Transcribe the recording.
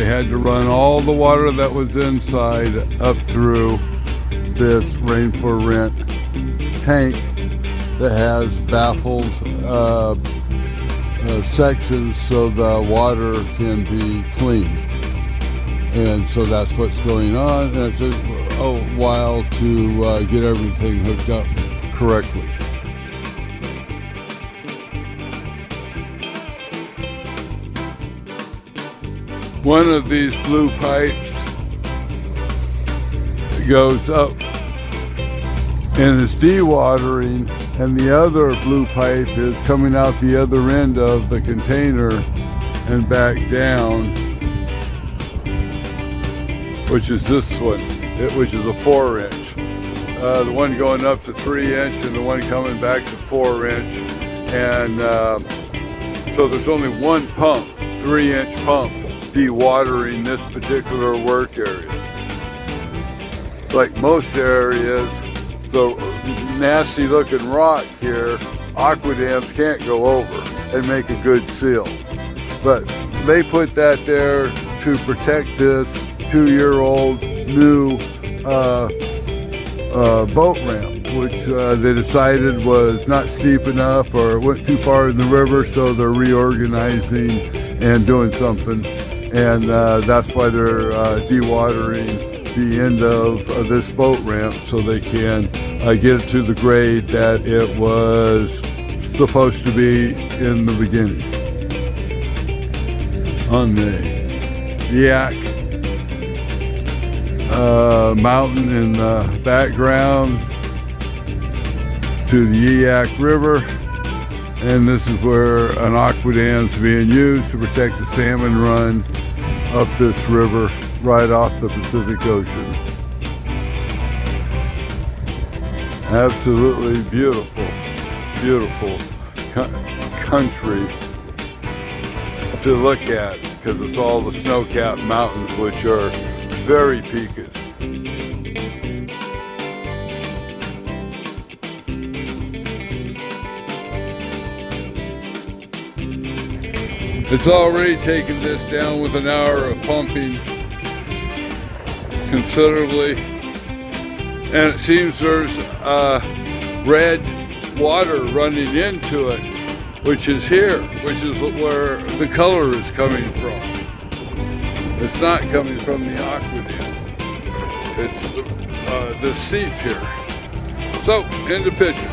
had to run all the water that was inside up through this rain for rent tank that has baffled sections so the water can be cleaned. And so that's what's going on, and it took a while to get everything hooked up correctly. One of these blue pipes goes up and is dewatering, and the other blue pipe is coming out the other end of the container and back down, which is this one, which is a 4-inch. The one going up to 3-inch and the one coming back to 4-inch. And so there's only one pump, 3-inch pump, dewatering this particular work area. Like most areas, the nasty looking rock here, AquaDams can't go over and make a good seal. But they put that there to protect this 2-year-old new boat ramp, which they decided was not steep enough or went too far in the river, so they're reorganizing and doing something. And that's why they're dewatering the end of this boat ramp so they can get it to the grade that it was supposed to be in the beginning. On the Eyak mountain in the background to the Eyak River, and this is where an AquaDam is being used to protect the salmon run up this river right off the Pacific Ocean. Absolutely beautiful, beautiful country to look at, because it's all the snow-capped mountains, which are very peaked. It's already taken this down with an hour of pumping considerably, and it seems there's red water running into it, which is here, which is where the color is coming from. It's not coming from the AquaDam. It's the seep here. So, end of picture.